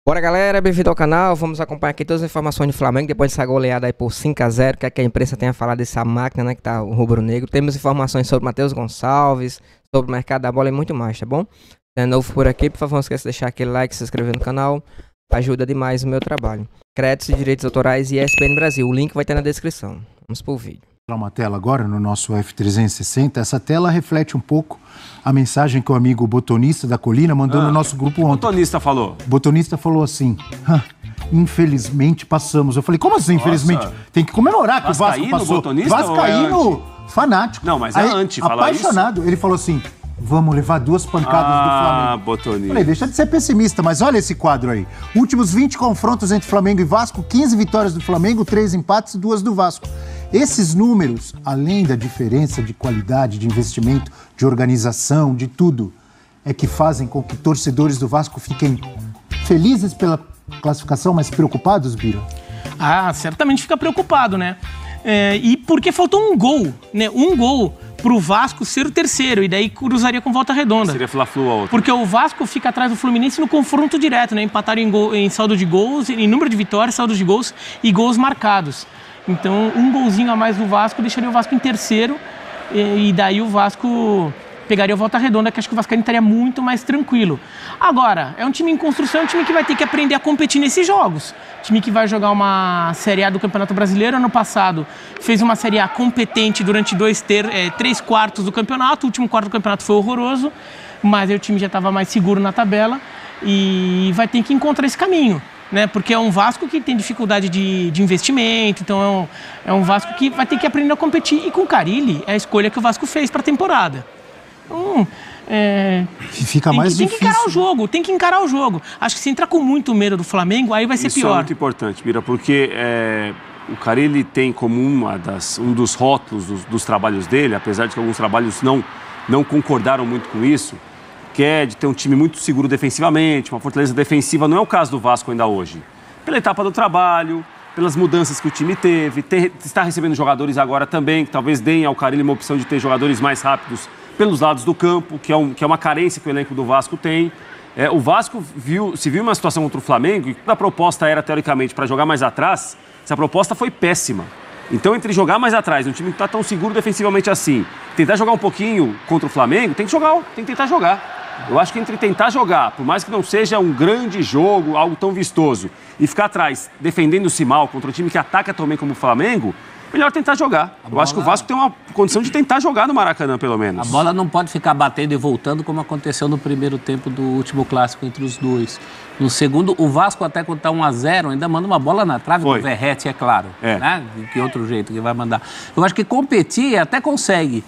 Bora, galera, bem-vindo ao canal. Vamos acompanhar aqui todas as informações do Flamengo depois dessa goleada aí por 5-0. O que é que a imprensa tem a falar dessa máquina, né, que tá o rubro-negro. Temos informações sobre Matheus Gonçalves, sobre o mercado da bola e muito mais, tá bom? Se é novo por aqui, por favor, não esqueça de deixar aquele like, se inscrever no canal. Ajuda demais o meu trabalho. Créditos e direitos autorais e ESPN Brasil. O link vai estar na descrição. Vamos pro vídeo. Uma tela agora no nosso F360. Essa tela reflete um pouco a mensagem que o amigo botonista da Colina mandou no nosso grupo ontem. O botonista falou? O botonista falou assim: infelizmente passamos. Eu falei, como assim, infelizmente? Tem que comemorar que Vascaíno, o Vasco passou. Botonista, Vascaíno, fanático. Não, mas é anti falar isso. Apaixonado. Ele falou assim: vamos levar 2 pancadas do Flamengo. Botonista. Falei, deixa de ser pessimista, mas olha esse quadro aí. Últimos 20 confrontos entre Flamengo e Vasco, 15 vitórias do Flamengo, 3 empates e 2 do Vasco. Esses números, além da diferença de qualidade, de investimento, de organização, de tudo, é que fazem com que torcedores do Vasco fiquem felizes pela classificação, mas preocupados, Bira? Ah, certamente fica preocupado, né? E porque faltou um gol, né? Um gol pro Vasco ser o terceiro, e daí cruzaria com Volta Redonda. Seria Fla-Flu a outra. Porque o Vasco fica atrás do Fluminense no confronto direto, né? Empataram em saldo de gols, em número de vitórias, saldo de gols e gols marcados. Então, um golzinho a mais do Vasco deixaria o Vasco em terceiro, e daí o Vasco pegaria o Volta Redonda, que acho que o Vascaíno estaria muito mais tranquilo. Agora, é um time em construção, é um time que vai ter que aprender a competir nesses jogos. Time que vai jogar uma Série A do Campeonato Brasileiro. Ano passado fez uma Série A competente durante 3 quartos do campeonato. O último quarto do campeonato foi horroroso, mas aí o time já estava mais seguro na tabela e vai ter que encontrar esse caminho, né? Porque é um Vasco que tem dificuldade de investimento, então é um Vasco que vai ter que aprender a competir. E com o Carille é a escolha que o Vasco fez para a temporada. Fica mais difícil. Tem que encarar o jogo. Acho que se entrar com muito medo do Flamengo, aí vai ser pior. Isso é muito importante, Bira, porque o Carille tem como um dos rótulos dos trabalhos dele, apesar de que alguns trabalhos não concordaram muito com isso, que é de ter um time muito seguro defensivamente, uma fortaleza defensiva. Não é o caso do Vasco ainda hoje. Pela etapa do trabalho, pelas mudanças que o time teve, está recebendo jogadores agora também, que talvez deem ao Carille uma opção de ter jogadores mais rápidos pelos lados do campo, que é uma carência que o elenco do Vasco tem. O Vasco se viu uma situação contra o Flamengo, e a proposta era, teoricamente, para jogar mais atrás, essa proposta foi péssima. Então, entre jogar mais atrás, um time que está tão seguro defensivamente assim, tentar jogar um pouquinho contra o Flamengo, tem que tentar jogar. Eu acho que entre tentar jogar, por mais que não seja um grande jogo, algo tão vistoso, e ficar atrás defendendo-se mal contra um time que ataca também como o Flamengo, melhor tentar jogar. Eu acho que o Vasco tem uma condição de tentar jogar no Maracanã, pelo menos. A bola não pode ficar batendo e voltando como aconteceu no primeiro tempo do último clássico entre os dois. No segundo, o Vasco até quando está 1-0 ainda manda uma bola na trave do Verratti, é claro. Né? Que outro jeito que vai mandar. Eu acho que competir até consegue,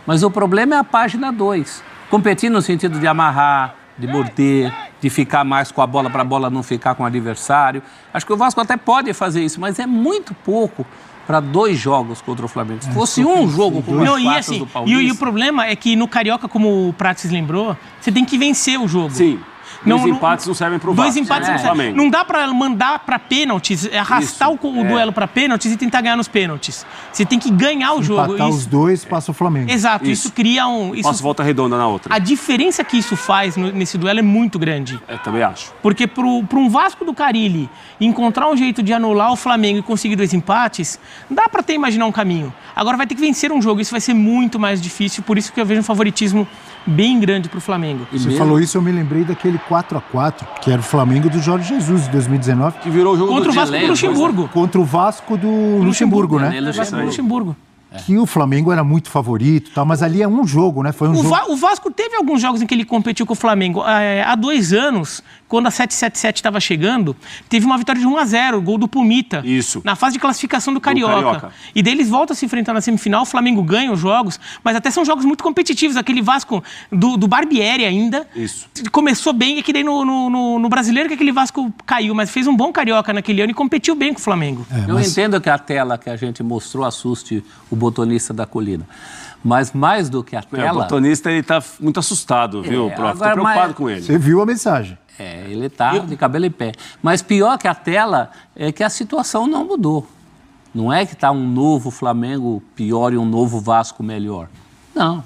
mas o problema é a página 2. Competir no sentido de amarrar, de morder, de ficar mais com a bola para a bola não ficar com o adversário. Acho que o Vasco até pode fazer isso, mas é muito pouco para 2 jogos contra o Flamengo. Se fosse um jogo com os 4 do Paulista... E o problema é que no Carioca, como o Prates lembrou, você tem que vencer o jogo. Sim. Dois empates não servem para o Vasco. 2 empates não servem. Não dá para mandar para pênaltis, arrastar o duelo para pênaltis e tentar ganhar nos pênaltis. Você tem que ganhar o jogo. Empatar os 2, passa o Flamengo. Exato, isso cria Passa Volta Redonda na outra. A diferença que isso faz nesse duelo é muito grande. Eu também acho. Porque para um Vasco do Carille encontrar um jeito de anular o Flamengo e conseguir 2 empates, dá para imaginar um caminho. Agora vai ter que vencer um jogo, isso vai ser muito mais difícil, por isso que eu vejo um favoritismo bem grande para o Flamengo. Você falou isso, eu me lembrei daquele 4-4, que era o Flamengo do Jorge Jesus, de 2019. Que virou o jogo contra o Vasco do Luxemburgo. Contra o Vasco do Luxemburgo, né? Vasco do Luxemburgo. Que o Flamengo era muito favorito, tal, mas ali é um jogo, né? Foi um jogo. O Vasco teve alguns jogos em que ele competiu com o Flamengo. Há 2 anos, quando a 777 estava chegando, teve uma vitória de 1-0, gol do Pumita. Isso. Na fase de classificação do Carioca. E daí eles voltam a se enfrentar na semifinal, o Flamengo ganha os jogos, mas até são jogos muito competitivos. Aquele Vasco do Barbieri ainda. Isso. Começou bem, e que daí no Brasileiro que aquele Vasco caiu, mas fez um bom Carioca naquele ano e competiu bem com o Flamengo. Eu entendo que a tela que a gente mostrou assuste o botonista da Colina. Mas mais do que a tela... O botonista está muito assustado, viu, prof? Estou preocupado com ele. Você viu a mensagem. Ele está de cabelo em pé. Mas pior que a tela é que a situação não mudou. Não é que está um novo Flamengo pior e um novo Vasco melhor. Não.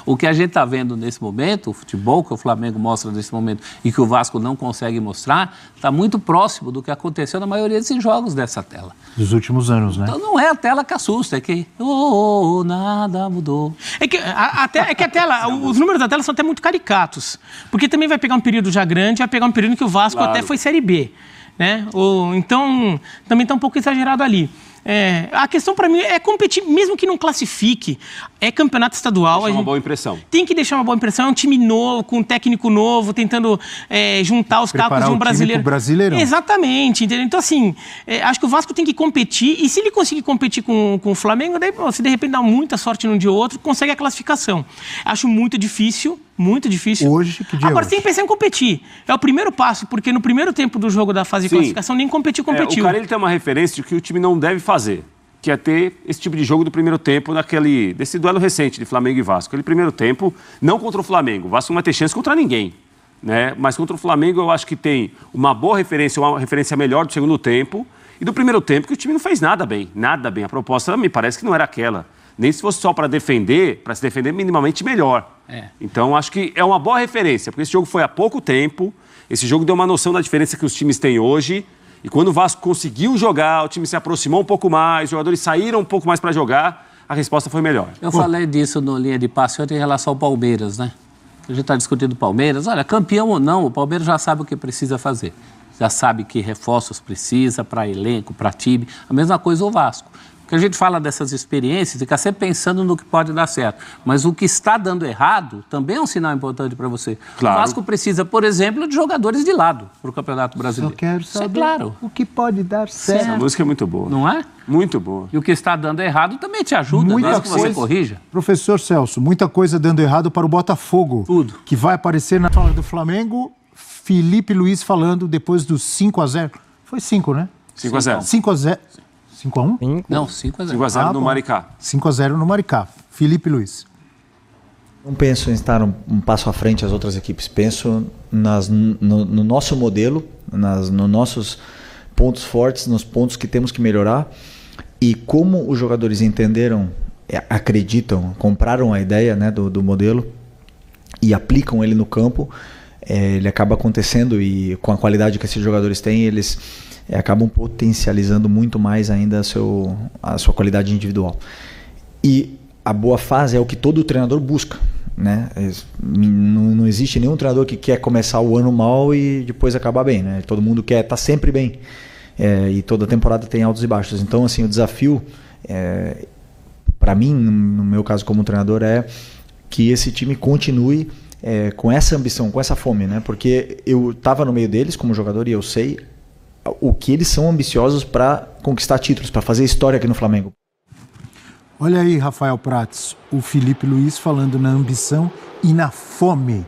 O que a gente está vendo nesse momento, o futebol que o Flamengo mostra nesse momento e que o Vasco não consegue mostrar, está muito próximo do que aconteceu na maioria desses jogos dessa tela. Dos últimos anos, né? Então não é a tela que assusta, é que nada mudou. É que a tela, os números da tela são até muito caricatos, porque também vai pegar um período já grande, vai pegar um período em que o Vasco até foi Série B, né? Então, também está um pouco exagerado ali. A questão para mim é competir, mesmo que não classifique, é campeonato estadual. Deixar uma boa impressão. Tem que deixar uma boa impressão, é um time novo, com um técnico novo, tentando juntar os cacos de um brasileiro. Brasileirão. Exatamente, entendeu? Então, assim, acho que o Vasco tem que competir, e se ele conseguir competir com o Flamengo, daí, se de repente dá muita sorte num dia ou outro, consegue a classificação. Acho muito difícil. Muito difícil. Hoje, que dia Agora, hoje? tem que pensar em competir. É o primeiro passo, porque no primeiro tempo do jogo da fase de classificação, nem competiu. O cara, ele tem uma referência de que o time não deve fazer, que é ter esse tipo de jogo do primeiro tempo desse duelo recente de Flamengo e Vasco. Aquele primeiro tempo, não contra o Flamengo. O Vasco não vai ter chance contra ninguém, né? Mas contra o Flamengo, eu acho que tem uma boa referência, uma referência melhor do segundo tempo e do primeiro tempo, que o time não fez nada bem. Nada bem. A proposta me parece que não era aquela. Nem se fosse só para se defender minimamente melhor. Então, acho que é uma boa referência, porque esse jogo foi há pouco tempo, esse jogo deu uma noção da diferença que os times têm hoje, e quando o Vasco conseguiu jogar, o time se aproximou um pouco mais, os jogadores saíram um pouco mais para jogar, a resposta foi melhor. Eu falei disso no Linha de Passe ontem em relação ao Palmeiras, né? A gente está discutindo o Palmeiras. Olha, campeão ou não, o Palmeiras já sabe o que precisa fazer. Já sabe que reforços precisa para elenco, para time. A mesma coisa o Vasco. Porque a gente fala dessas experiências, fica sempre pensando no que pode dar certo. Mas o que está dando errado também é um sinal importante para você. Claro. O Vasco precisa, por exemplo, de jogadores de lado para o Campeonato Brasileiro. Só quero saber claro. o que pode dar certo. Essa música é muito boa. Não é? Muito boa. E o que está dando errado também te ajuda, Muita mesmo que você coisa. corrija. Professor Celso, muita coisa dando errado para o Botafogo. Tudo. Que vai aparecer na fala do Flamengo. Felipe Luiz falando depois do 5-0. Foi 5, né? 5-0. 5-0. 5-1? Não, 5-0. 5-0 no Maricá. 5-0 no Maricá. Felipe Luiz. Não penso em estar um passo à frente das outras equipes. Penso no nosso modelo, nos nossos pontos fortes, nos pontos que temos que melhorar. E como os jogadores entenderam, acreditam, compraram a ideia, né, do modelo e aplicam ele no campo, ele acaba acontecendo, e com a qualidade que esses jogadores têm, eles acabam potencializando muito mais ainda a sua qualidade individual. E a boa fase é o que todo treinador busca, né? Não existe nenhum treinador que quer começar o ano mal e depois acabar bem, né? Todo mundo quer estar sempre bem, e toda temporada tem altos e baixos. Então, assim, o desafio, para mim, no meu caso como treinador, é que esse time continue com essa ambição, com essa fome, né? Porque eu estava no meio deles como jogador e eu sei o que eles são ambiciosos para conquistar títulos, para fazer história aqui no Flamengo. Olha aí, Rafael Prats, o Felipe Luiz falando na ambição e na fome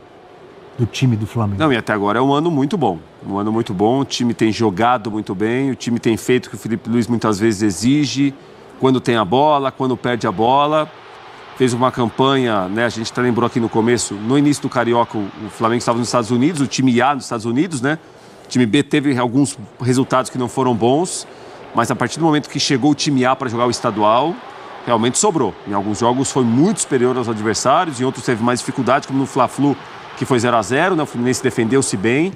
do time do Flamengo. Não, e até agora é um ano muito bom. Um ano muito bom, o time tem jogado muito bem, o time tem feito o que o Felipe Luiz muitas vezes exige, quando tem a bola, quando perde a bola. Fez uma campanha, né? A gente até lembrou aqui no começo, no início do Carioca, o Flamengo estava nos Estados Unidos, o time A nos Estados Unidos, né? O time B teve alguns resultados que não foram bons, mas a partir do momento que chegou o time A para jogar o estadual, realmente sobrou. Em alguns jogos foi muito superior aos adversários, em outros teve mais dificuldade, como no Fla-Flu, que foi 0-0, né? O Fluminense defendeu-se bem,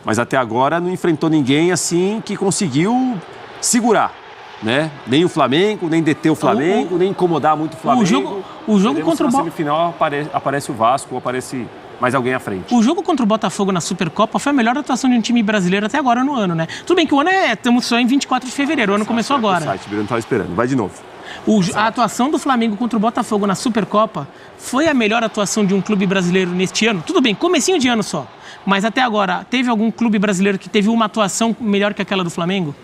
mas até agora não enfrentou ninguém assim que conseguiu segurar, né? Nem o Flamengo, nem deter o Flamengo, nem incomodar muito o Flamengo. O jogo contra o na semifinal aparece o Vasco, ou aparece mais alguém à frente. O jogo contra o Botafogo na Supercopa foi a melhor atuação de um time brasileiro até agora no ano, né? Tudo bem que o ano estamos só em 24 de fevereiro, o ano começou agora. O site, não estava esperando, vai de novo. A atuação do Flamengo contra o Botafogo na Supercopa foi a melhor atuação de um clube brasileiro neste ano. Tudo bem, comecinho de ano só. Mas até agora, teve algum clube brasileiro que teve uma atuação melhor que aquela do Flamengo?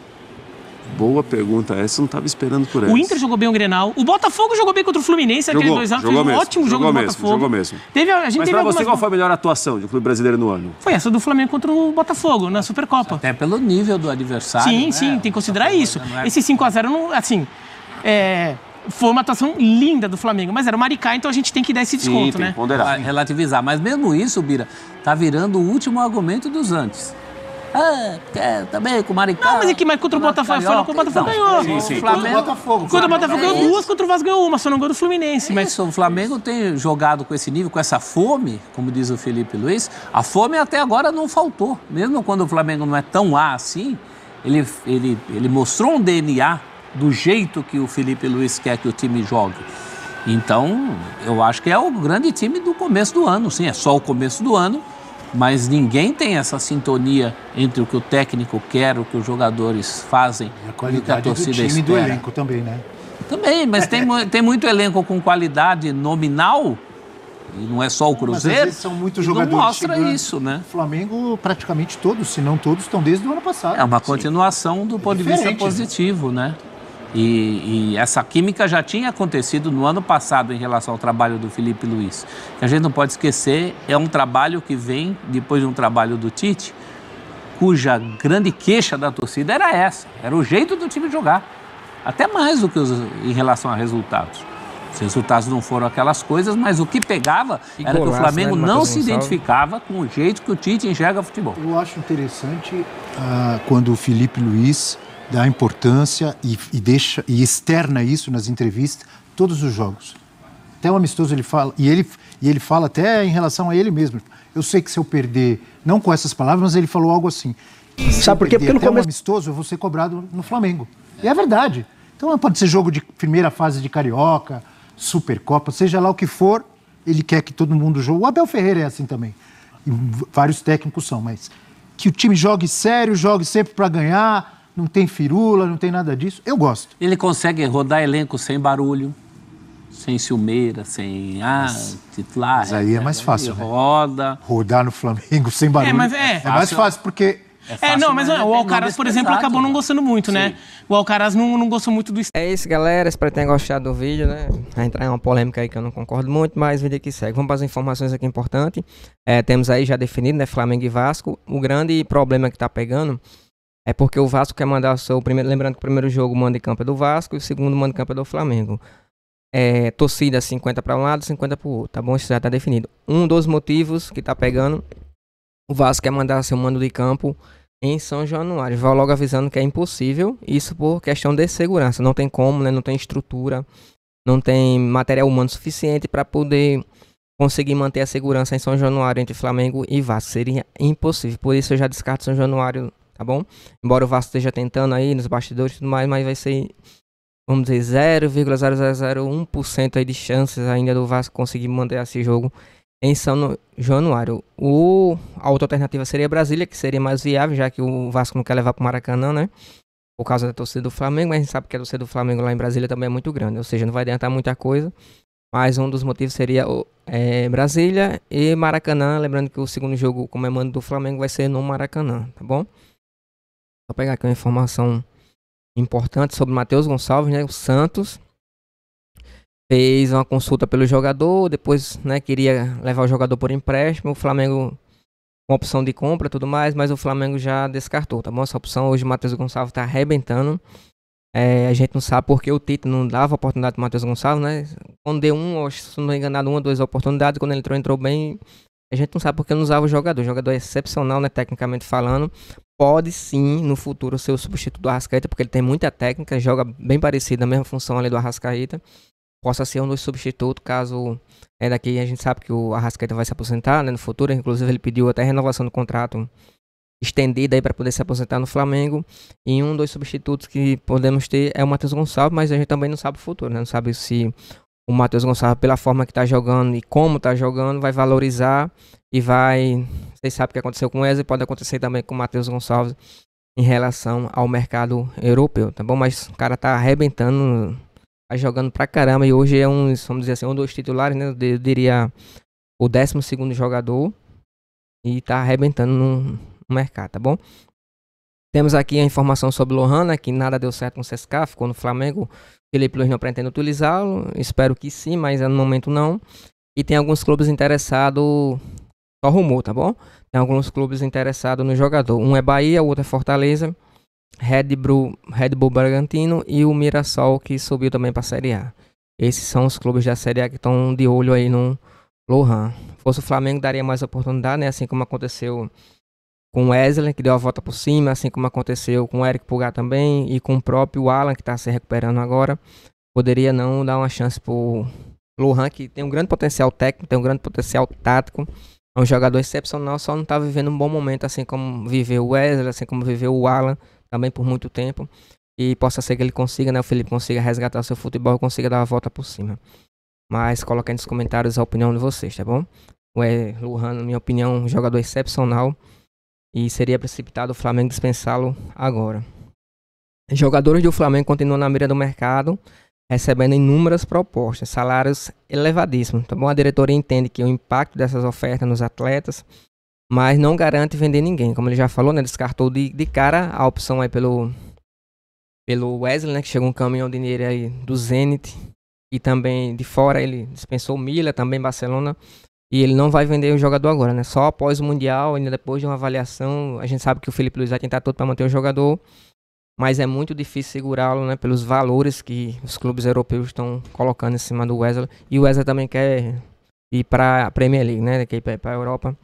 Boa pergunta, essa eu não estava esperando por essa. O Inter jogou bem o Grenal. O Botafogo jogou bem contra o Fluminense, aquele 2 anos, fez um ótimo jogo do Botafogo. Jogou mesmo. Mas para você, qual foi a melhor atuação de um clube brasileiro no ano? Foi essa do Flamengo contra o Botafogo, na Supercopa. Até pelo nível do adversário. Sim, né? Sim, tem que considerar isso. Esse 5-0, assim, foi uma atuação linda do Flamengo, mas era o Maricá, então a gente tem que dar esse desconto, tem né? Que ponderar. Relativizar, mas mesmo isso, Bira, tá virando o último argumento dos antes. Também com o Maricá. Não, mas contra o Botafogo, falou que o Botafogo ganhou. Sim. Contra o Botafogo ganhou 2, contra o Vasco ganhou 1, só não ganhou do Fluminense. Mas o Flamengo tem jogado com esse nível, com essa fome, como diz o Felipe Luiz. A fome até agora não faltou. Mesmo quando o Flamengo não é tão A assim, ele mostrou um DNA do jeito que o Felipe Luiz quer que o time jogue. Então, eu acho que é o grande time do começo do ano. Sim, é só o começo do ano, mas ninguém tem essa sintonia entre o que o técnico quer, o que os jogadores fazem e a qualidade do time espera. Do elenco também, né? Também, mas tem muito elenco com qualidade nominal, e não é só o Cruzeiro. Mas às vezes são muitos jogadores. Não mostra isso, né? O Flamengo, praticamente todos, se não todos, estão desde o ano passado. É uma continuação do ponto de vista positivo, né? E essa química já tinha acontecido no ano passado em relação ao trabalho do Felipe Luiz. Que a gente não pode esquecer, é um trabalho que vem depois de um trabalho do Tite, cuja grande queixa da torcida era essa, era o jeito do time jogar. Até mais do que em relação a resultados. Os resultados não foram aquelas coisas, mas o que pegava era que o Flamengo não se identificava com o jeito que o Tite enxerga futebol. Eu acho interessante quando o Felipe Luiz dá importância e externa isso nas entrevistas, todos os jogos. Até o amistoso ele fala, e ele fala até em relação a ele mesmo. Eu sei que se eu perder, não com essas palavras, mas ele falou algo assim. Sabe por quê? Porque no começo... amistoso eu vou ser cobrado no Flamengo. E é verdade. Então pode ser jogo de primeira fase de Carioca, Supercopa, seja lá o que for, ele quer que todo mundo jogue. O Abel Ferreira é assim também. E vários técnicos são, mas que o time jogue sério, jogue sempre para ganhar... Não tem firula, não tem nada disso. Eu gosto. Ele consegue rodar elenco sem barulho, sem ciumeira, sem titular. Mas aí é mais fácil, né? Roda. Rodar no Flamengo sem barulho. É mais fácil porque... mas o Alcaraz, por exemplo, acabou não gostando muito, né? O Alcaraz não gostou muito do... É isso, galera. Espero que tenham gostado do vídeo, né? Vai entrar em uma polêmica aí que eu não concordo muito, mas o vídeo aqui segue. Vamos para as informações aqui importantes. Temos aí já definido, né? Flamengo e Vasco. O grande problema que tá pegando é porque o Vasco quer mandar o seu primeiro... Lembrando que o primeiro jogo, o mando de campo é do Vasco e o segundo mando de campo é do Flamengo. Torcida 50 para um lado, 50 para o outro, tá bom? Isso já tá definido. Um dos motivos que tá pegando, o Vasco quer mandar seu mando de campo em São Januário. Vai logo avisando que é impossível, isso por questão de segurança. Não tem como, né? Não tem estrutura, não tem material humano suficiente para poder conseguir manter a segurança em São Januário entre Flamengo e Vasco. Seria impossível, por isso eu já descarto São Januário, tá bom? Embora o Vasco esteja tentando aí nos bastidores e tudo mais, mas vai ser, vamos dizer, 0,0001% aí de chances ainda do Vasco conseguir manter esse jogo em São Januário. A outra alternativa seria Brasília, que seria mais viável, já que o Vasco não quer levar para o Maracanã, né? Por causa da torcida do Flamengo, mas a gente sabe que a torcida do Flamengo lá em Brasília também é muito grande, ou seja, não vai adiantar muita coisa. Mas um dos motivos seria Brasília e Maracanã, lembrando que o segundo jogo, como é mando do Flamengo, vai ser no Maracanã, tá bom? Vou pegar aqui uma informação importante sobre o Matheus Gonçalves, né? O Santos fez uma consulta pelo jogador, depois, né, queria levar o jogador por empréstimo, o Flamengo com opção de compra e tudo mais, mas o Flamengo já descartou, tá bom? Essa opção hoje o Matheus Gonçalves tá arrebentando. A gente não sabe porque o Tite não dava oportunidade pro Matheus Gonçalves, né? Quando deu se não me enganado, 1 ou 2 oportunidades, quando ele entrou bem. A gente não sabe porque não usava o jogador. O jogador é excepcional, né? Tecnicamente falando. Pode sim, no futuro, ser o substituto do Arrascaeta, porque ele tem muita técnica, joga bem parecido, a mesma função ali do Arrascaeta. Possa ser um dos substitutos, caso daqui a gente sabe que o Arrascaeta vai se aposentar, né, no futuro. Inclusive ele pediu até renovação do contrato estendida aí para poder se aposentar no Flamengo. E um dos substitutos que podemos ter é o Matheus Gonçalves, mas a gente também não sabe o futuro, né? Não sabe se o Matheus Gonçalves, pela forma que tá jogando e como tá jogando, vai valorizar e vai... Vocês sabem o que aconteceu com o Wesley, pode acontecer também com o Matheus Gonçalves em relação ao mercado europeu, tá bom? Mas o cara tá arrebentando, tá jogando pra caramba e hoje é vamos dizer assim, um dos titulares, né? Eu diria o 12º jogador e tá arrebentando no mercado, tá bom? Temos aqui a informação sobre o Lohan, né, que nada deu certo com o CSKA, ficou no Flamengo. Felipe Luiz não pretende utilizá-lo, espero que sim, mas no momento não. E tem alguns clubes interessados, só rumor, tá bom? Tem alguns clubes interessados no jogador. Um é Bahia, o outro é Fortaleza, Red Bull Bragantino e o Mirassol, que subiu também para a Série A. Esses são os clubes da Série A que estão de olho aí no Lohan. Se fosse o Flamengo, daria mais oportunidade, né? Assim como aconteceu com o Wesley, que deu a volta por cima, assim como aconteceu com o Eric Pulgar também, e com o próprio Alan, que está se recuperando agora. Poderia não dar uma chance pro Lohan, que tem um grande potencial técnico, tem um grande potencial tático. É um jogador excepcional, só não está vivendo um bom momento, assim como viveu o Wesley, assim como viveu o Alan, também por muito tempo. E possa ser que ele consiga, né, o Felipe consiga resgatar o seu futebol e consiga dar a volta por cima. Mas coloque aí nos comentários a opinião de vocês, tá bom? O Lohan, na minha opinião, um jogador excepcional. E seria precipitado o Flamengo dispensá-lo agora. Jogadores do Flamengo continuam na mira do mercado, recebendo inúmeras propostas, salários elevadíssimos. Tá bom? A diretoria entende que o impacto dessas ofertas nos atletas, mas não garante vender ninguém. Como ele já falou, né, descartou de cara a opção aí pelo Wesley, né, que chegou um caminhão de dinheiro aí do Zenit. E também de fora ele dispensou o Mila, também Barcelona. E ele não vai vender o jogador agora, né? Só após o Mundial, ainda depois de uma avaliação. A gente sabe que o Felipe Luiz vai tentar tudo para manter o jogador. Mas é muito difícil segurá-lo, né? Pelos valores que os clubes europeus estão colocando em cima do Wesley. E o Wesley também quer ir para a Premier League, né? Quer ir para a Europa.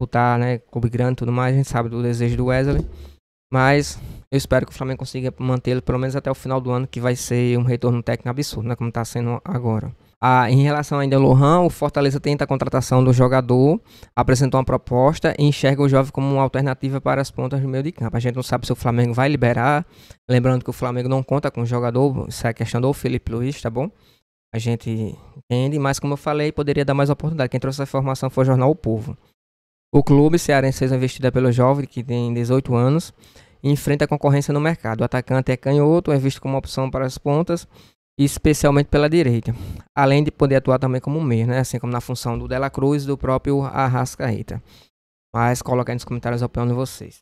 Lutar, né? Clube grande e tudo mais. A gente sabe do desejo do Wesley. Mas eu espero que o Flamengo consiga mantê-lo pelo menos até o final do ano. Que vai ser um retorno técnico absurdo, né? Como está sendo agora. Em relação ainda ao Lohan, o Fortaleza tenta a contratação do jogador, apresentou uma proposta e enxerga o jovem como uma alternativa para as pontas do meio de campo. A gente não sabe se o Flamengo vai liberar, lembrando que o Flamengo não conta com o jogador, isso é a questão do Felipe Luiz, tá bom? A gente entende, mas como eu falei, poderia dar mais oportunidade. Quem trouxe essa informação foi o jornal O Povo. O clube cearense fez uma investida pelo jovem, que tem 18 anos, e enfrenta a concorrência no mercado. O atacante é canhoto, é visto como uma opção para as pontas, especialmente pela direita, além de poder atuar também como meia, né? Assim como na função do Dela Cruz e do próprio Arrascaeta. Mas coloca aí nos comentários a opinião de vocês.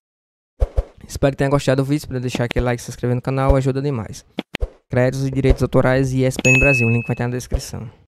Espero que tenham gostado do vídeo, para deixar aquele like e se inscrever no canal, ajuda demais. Créditos e direitos autorais e ESPN Brasil, o link vai estar na descrição.